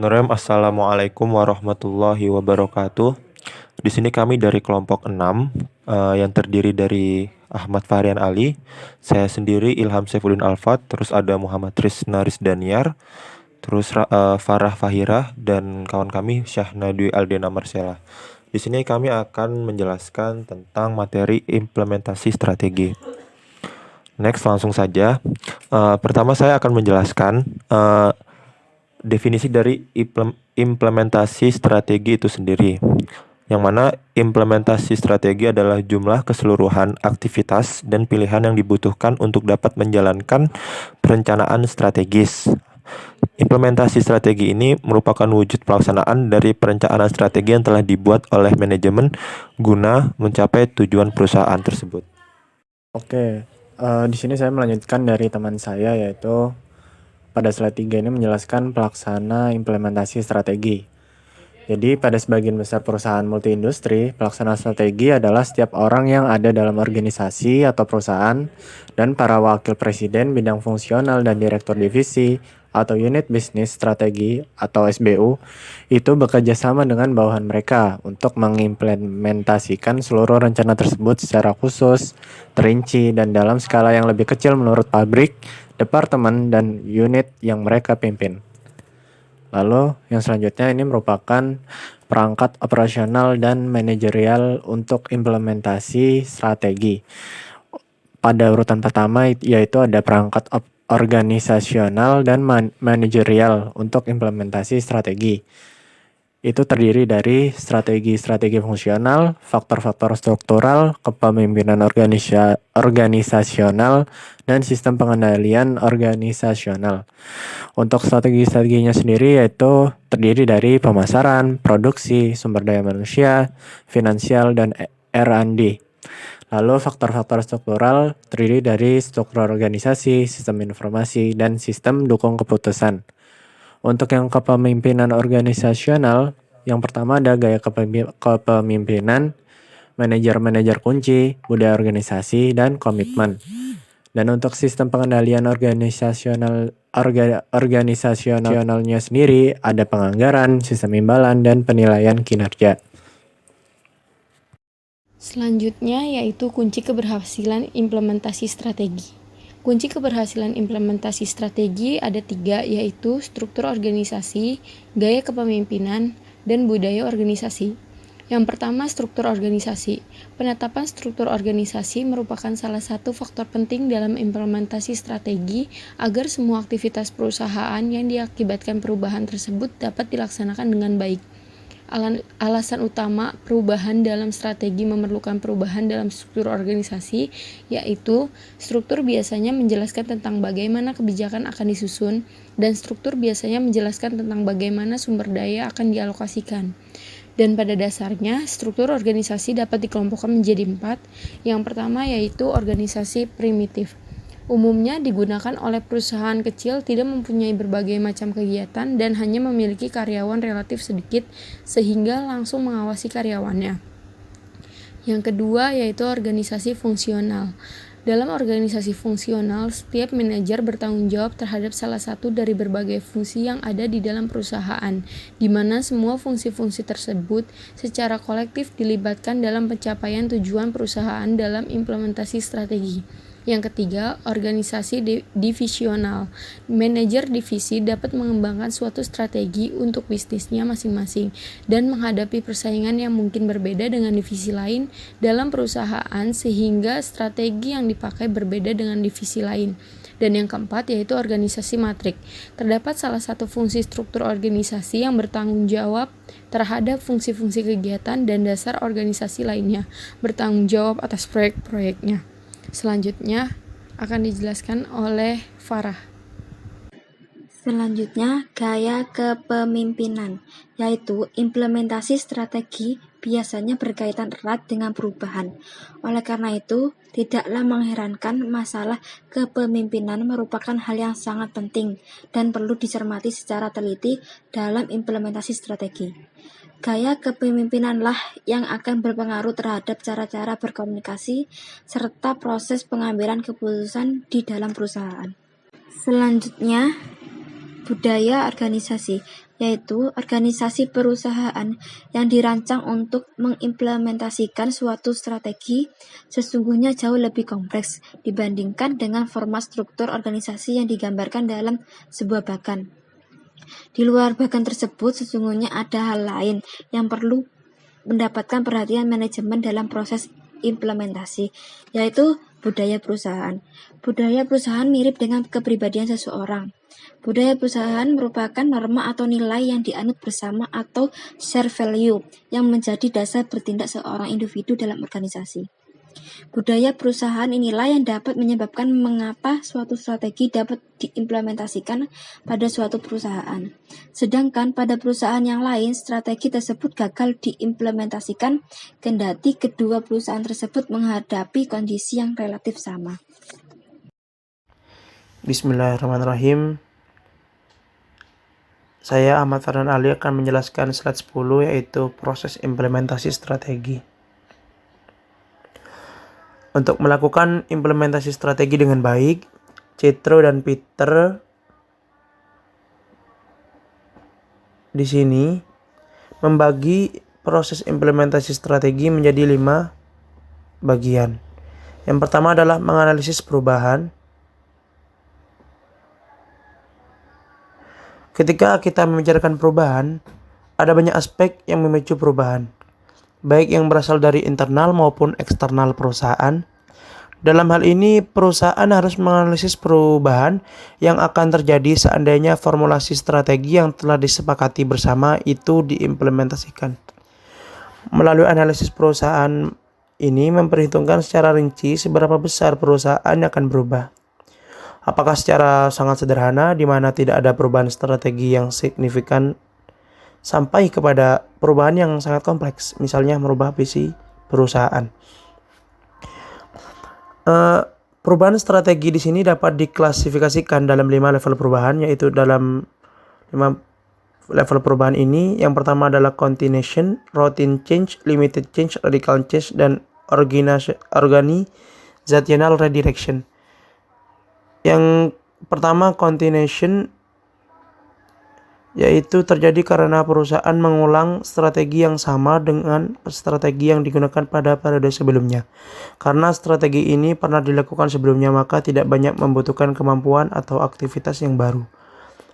Assalamualaikum warahmatullahi wabarakatuh. Di sini kami dari kelompok 6 yang terdiri dari Ahmad Fahrian Ali, saya sendiri Ilham Saifuddin Alfat, terus ada Muhammad Trisna Rizdaniar, terus Farah Fahira dan kawan kami Syahna Dwi Aldena Marsela. Di sini kami akan menjelaskan tentang materi implementasi strategi. Next, langsung saja. Pertama saya akan menjelaskan definisi dari implementasi strategi itu sendiri. Yang mana implementasi strategi adalah jumlah keseluruhan aktivitas dan pilihan yang dibutuhkan untuk dapat menjalankan perencanaan strategis. Implementasi strategi ini merupakan wujud pelaksanaan dari perencanaan strategi yang telah dibuat oleh manajemen guna mencapai tujuan perusahaan tersebut. Oke, di sini saya melanjutkan dari teman saya, yaitu pada slide 3 ini menjelaskan pelaksana implementasi strategi. Jadi pada sebagian besar perusahaan multi-industri, pelaksana strategi adalah setiap orang yang ada dalam organisasi atau perusahaan dan para wakil presiden bidang fungsional dan direktur divisi atau unit bisnis strategi atau SBU itu bekerja sama dengan bawahan mereka untuk mengimplementasikan seluruh rencana tersebut secara khusus, terinci, dan dalam skala yang lebih kecil menurut pabrik, departemen, dan unit yang mereka pimpin. Lalu yang selanjutnya ini merupakan perangkat operasional dan manajerial untuk implementasi strategi. Pada urutan pertama yaitu ada perangkat organisasional dan manajerial untuk implementasi strategi. Itu terdiri dari strategi fungsional, faktor-faktor struktural, kepemimpinan organisasional, dan sistem pengendalian organisasional. Untuk strategi-strateginya sendiri yaitu terdiri dari pemasaran, produksi, sumber daya manusia, finansial, dan R&D. Lalu faktor-faktor struktural terdiri dari struktur organisasi, sistem informasi, dan sistem dukung keputusan. Untuk yang kepemimpinan organisasional, yang pertama ada gaya kepemimpinan, manajer-manajer kunci, budaya organisasi, dan komitmen. Dan untuk sistem pengendalian organisasionalnya sendiri ada penganggaran, sistem imbalan, dan penilaian kinerja. Selanjutnya yaitu kunci keberhasilan implementasi strategi. Kunci keberhasilan implementasi strategi ada 3, yaitu struktur organisasi, gaya kepemimpinan, dan budaya organisasi. Yang pertama, struktur organisasi. Penetapan struktur organisasi merupakan salah satu faktor penting dalam implementasi strategi agar semua aktivitas perusahaan yang diakibatkan perubahan tersebut dapat dilaksanakan dengan baik. Alasan utama perubahan dalam strategi memerlukan perubahan dalam struktur organisasi, yaitu struktur biasanya menjelaskan tentang bagaimana kebijakan akan disusun, dan struktur biasanya menjelaskan tentang bagaimana sumber daya akan dialokasikan. Dan pada dasarnya, struktur organisasi dapat dikelompokkan menjadi 4. Yang pertama yaitu organisasi primitif. Umumnya digunakan oleh perusahaan kecil tidak mempunyai berbagai macam kegiatan dan hanya memiliki karyawan relatif sedikit sehingga langsung mengawasi karyawannya. Yang kedua yaitu organisasi fungsional. Dalam organisasi fungsional, setiap manajer bertanggung jawab terhadap salah satu dari berbagai fungsi yang ada di dalam perusahaan, di mana semua fungsi-fungsi tersebut secara kolektif dilibatkan dalam pencapaian tujuan perusahaan dalam implementasi strategi. Yang ketiga, organisasi divisional. Manajer divisi dapat mengembangkan suatu strategi untuk bisnisnya masing-masing dan menghadapi persaingan yang mungkin berbeda dengan divisi lain dalam perusahaan sehingga strategi yang dipakai berbeda dengan divisi lain. Dan yang keempat yaitu organisasi matrik. Terdapat salah satu fungsi struktur organisasi yang bertanggung jawab terhadap fungsi-fungsi kegiatan dan dasar organisasi lainnya, bertanggung jawab atas proyek-proyeknya. Selanjutnya akan dijelaskan oleh Farah. Selanjutnya, gaya kepemimpinan, yaitu implementasi strategi biasanya berkaitan erat dengan perubahan. Oleh karena itu, tidaklah mengherankan masalah kepemimpinan merupakan hal yang sangat penting dan perlu dicermati secara teliti dalam implementasi strategi. Gaya kepemimpinanlah yang akan berpengaruh terhadap cara-cara berkomunikasi serta proses pengambilan keputusan di dalam perusahaan. Selanjutnya, budaya organisasi, yaitu organisasi perusahaan yang dirancang untuk mengimplementasikan suatu strategi sesungguhnya jauh lebih kompleks dibandingkan dengan format struktur organisasi yang digambarkan dalam sebuah bagan. Di luar bagan tersebut, sesungguhnya ada hal lain yang perlu mendapatkan perhatian manajemen dalam proses implementasi, yaitu budaya perusahaan. Budaya perusahaan mirip dengan kepribadian seseorang. Budaya perusahaan merupakan norma atau nilai yang dianut bersama atau share value yang menjadi dasar bertindak seorang individu dalam organisasi. Budaya perusahaan inilah yang dapat menyebabkan mengapa suatu strategi dapat diimplementasikan pada suatu perusahaan. Sedangkan pada perusahaan yang lain, strategi tersebut gagal diimplementasikan kendati kedua perusahaan tersebut menghadapi kondisi yang relatif sama. Bismillahirrahmanirrahim. Saya Ahmad Farhan Ali akan menjelaskan slide 10, yaitu proses implementasi strategi. Untuk melakukan implementasi strategi dengan baik, Citro dan Peter di sini membagi proses implementasi strategi menjadi 5 bagian. Yang pertama adalah menganalisis perubahan. Ketika kita membicarakan perubahan, ada banyak aspek yang memicu perubahan, baik yang berasal dari internal maupun eksternal perusahaan. Dalam hal ini, perusahaan harus menganalisis perubahan yang akan terjadi seandainya formulasi strategi yang telah disepakati bersama itu diimplementasikan. Melalui analisis perusahaan ini memperhitungkan secara rinci seberapa besar perusahaan akan berubah. Apakah secara sangat sederhana di mana tidak ada perubahan strategi yang signifikan sampai kepada perubahan yang sangat kompleks, misalnya merubah visi perusahaan. Perubahan strategi di sini dapat diklasifikasikan dalam 5 level perubahan, yaitu dalam 5 level perubahan ini, yang pertama adalah continuation, routine change, limited change, radical change, dan organizational redirection. Yang pertama, continuation, yaitu terjadi karena perusahaan mengulang strategi yang sama dengan strategi yang digunakan pada periode sebelumnya. Karena strategi ini pernah dilakukan sebelumnya, maka tidak banyak membutuhkan kemampuan atau aktivitas yang baru.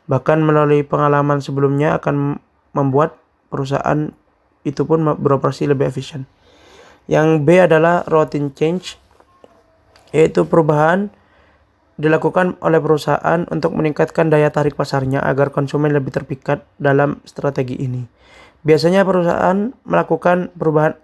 Bahkan melalui pengalaman sebelumnya akan membuat perusahaan itu pun beroperasi lebih efisien. Yang B adalah routine change, yaitu perubahan dilakukan oleh perusahaan untuk meningkatkan daya tarik pasarnya agar konsumen lebih terpikat dalam strategi ini. Biasanya perusahaan melakukan perubahan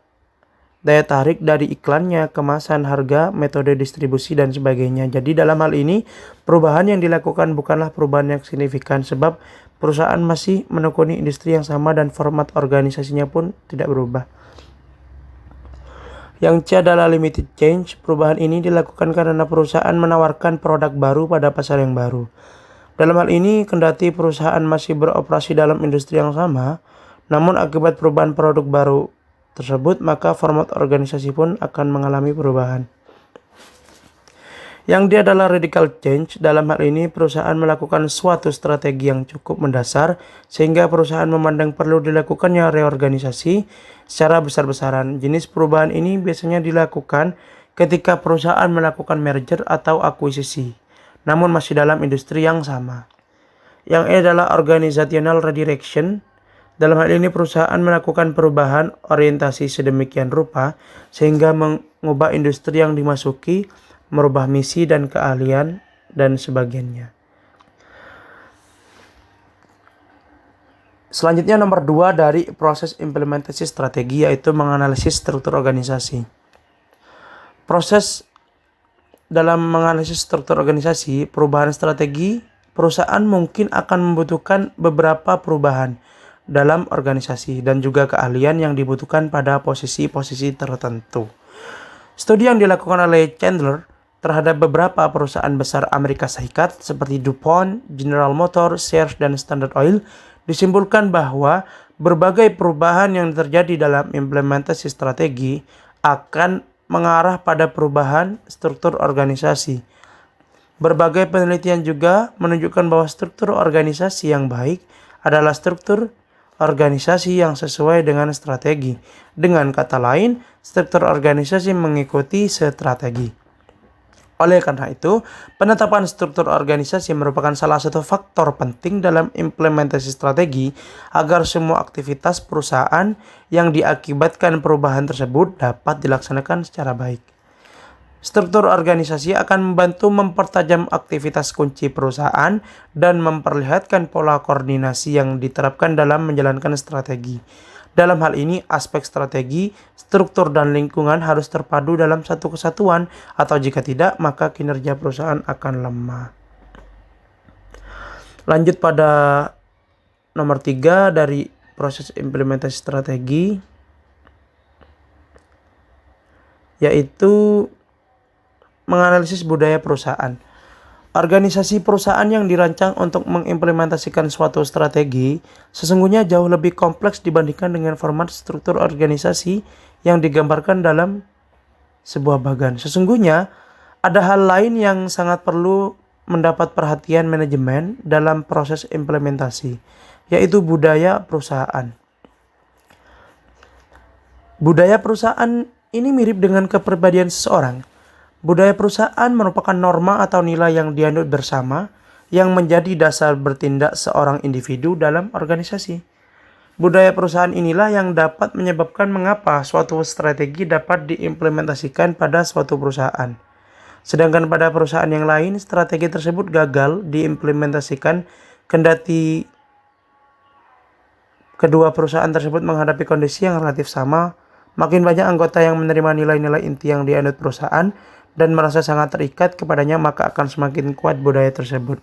daya tarik dari iklannya, kemasan, harga, metode distribusi, dan sebagainya. Jadi dalam hal ini, perubahan yang dilakukan bukanlah perubahan yang signifikan sebab perusahaan masih menekuni industri yang sama dan format organisasinya pun tidak berubah. Yang C adalah limited change. Perubahan ini dilakukan karena perusahaan menawarkan produk baru pada pasar yang baru. Dalam hal ini, kendati perusahaan masih beroperasi dalam industri yang sama, namun akibat perubahan produk baru tersebut, maka format organisasi pun akan mengalami perubahan. Yang D adalah radical change. Dalam hal ini, perusahaan melakukan suatu strategi yang cukup mendasar sehingga perusahaan memandang perlu dilakukannya reorganisasi secara besar-besaran. Jenis perubahan ini biasanya dilakukan ketika perusahaan melakukan merger atau akuisisi, namun masih dalam industri yang sama. Yang E adalah organizational redirection. Dalam hal ini, perusahaan melakukan perubahan orientasi sedemikian rupa sehingga mengubah industri yang dimasuki, merubah misi dan keahlian, dan sebagainya. Selanjutnya nomor 2 dari proses implementasi strategi, yaitu menganalisis struktur organisasi. Proses dalam menganalisis struktur organisasi, perubahan strategi, perusahaan mungkin akan membutuhkan beberapa perubahan dalam organisasi dan juga keahlian yang dibutuhkan pada posisi-posisi tertentu. Studi yang dilakukan oleh Chandler terhadap beberapa perusahaan besar Amerika Serikat seperti DuPont, General Motors, Sears, dan Standard Oil disimpulkan bahwa berbagai perubahan yang terjadi dalam implementasi strategi akan mengarah pada perubahan struktur organisasi. Berbagai penelitian juga menunjukkan bahwa struktur organisasi yang baik adalah struktur organisasi yang sesuai dengan strategi. Dengan kata lain, struktur organisasi mengikuti strategi. Oleh karena itu, penetapan struktur organisasi merupakan salah satu faktor penting dalam implementasi strategi agar semua aktivitas perusahaan yang diakibatkan perubahan tersebut dapat dilaksanakan secara baik. Struktur organisasi akan membantu mempertajam aktivitas kunci perusahaan dan memperlihatkan pola koordinasi yang diterapkan dalam menjalankan strategi. Dalam hal ini, aspek strategi, struktur, dan lingkungan harus terpadu dalam satu kesatuan, atau jika tidak, maka kinerja perusahaan akan lemah. Lanjut pada nomor 3 dari proses implementasi strategi, yaitu menganalisis budaya perusahaan. Organisasi perusahaan yang dirancang untuk mengimplementasikan suatu strategi sesungguhnya jauh lebih kompleks dibandingkan dengan format struktur organisasi yang digambarkan dalam sebuah bagan. Sesungguhnya ada hal lain yang sangat perlu mendapat perhatian manajemen dalam proses implementasi, yaitu budaya perusahaan. Budaya perusahaan ini mirip dengan kepribadian seseorang. Budaya perusahaan merupakan norma atau nilai yang dianut bersama yang menjadi dasar bertindak seorang individu dalam organisasi. Budaya perusahaan inilah yang dapat menyebabkan mengapa suatu strategi dapat diimplementasikan pada suatu perusahaan. Sedangkan pada perusahaan yang lain, strategi tersebut gagal diimplementasikan kendati kedua perusahaan tersebut menghadapi kondisi yang relatif sama. Makin banyak anggota yang menerima nilai-nilai inti yang dianut perusahaan dan merasa sangat terikat kepadanya, maka akan semakin kuat budaya tersebut.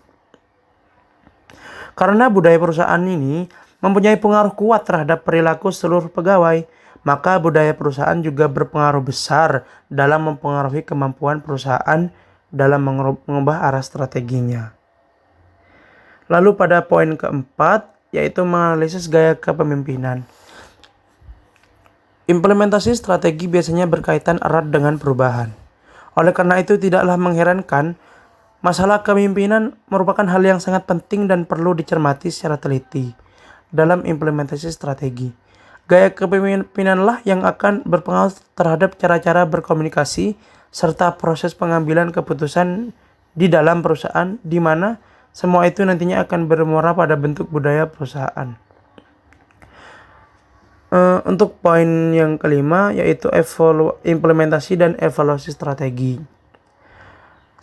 Karena budaya perusahaan ini mempunyai pengaruh kuat terhadap perilaku seluruh pegawai, maka budaya perusahaan juga berpengaruh besar dalam mempengaruhi kemampuan perusahaan dalam mengubah arah strateginya. Lalu pada poin keempat, yaitu menganalisis gaya kepemimpinan. Implementasi strategi biasanya berkaitan erat dengan perubahan. Oleh karena itu, tidaklah mengherankan masalah kepemimpinan merupakan hal yang sangat penting dan perlu dicermati secara teliti dalam implementasi strategi. Gaya kepemimpinanlah yang akan berpengaruh terhadap cara-cara berkomunikasi serta proses pengambilan keputusan di dalam perusahaan, di mana semua itu nantinya akan bermuara pada bentuk budaya perusahaan. Untuk poin yang kelima, yaitu implementasi dan evaluasi strategi.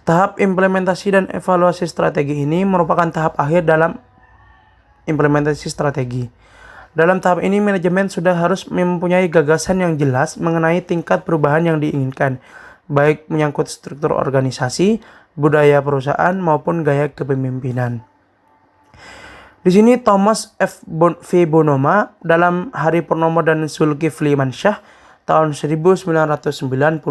Tahap implementasi dan evaluasi strategi ini merupakan tahap akhir dalam implementasi strategi. Dalam tahap ini, manajemen sudah harus mempunyai gagasan yang jelas mengenai tingkat perubahan yang diinginkan, baik menyangkut struktur organisasi, budaya perusahaan, maupun gaya kepemimpinan. Di sini Thomas V. Bonoma dalam Hari Purnomo dan Zulkifli Mansyah tahun 1999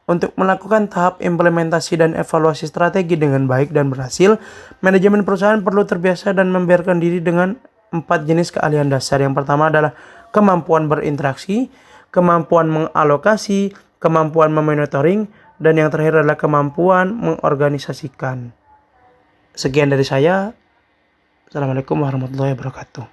untuk melakukan tahap implementasi dan evaluasi strategi dengan baik dan berhasil, manajemen perusahaan perlu terbiasa dan membiarkan diri dengan 4 jenis keahlian dasar. Yang pertama adalah kemampuan berinteraksi, kemampuan mengalokasi, kemampuan memonitoring, dan yang terakhir adalah kemampuan mengorganisasikan. Sekian dari saya. Assalamualaikum warahmatullahi wabarakatuh.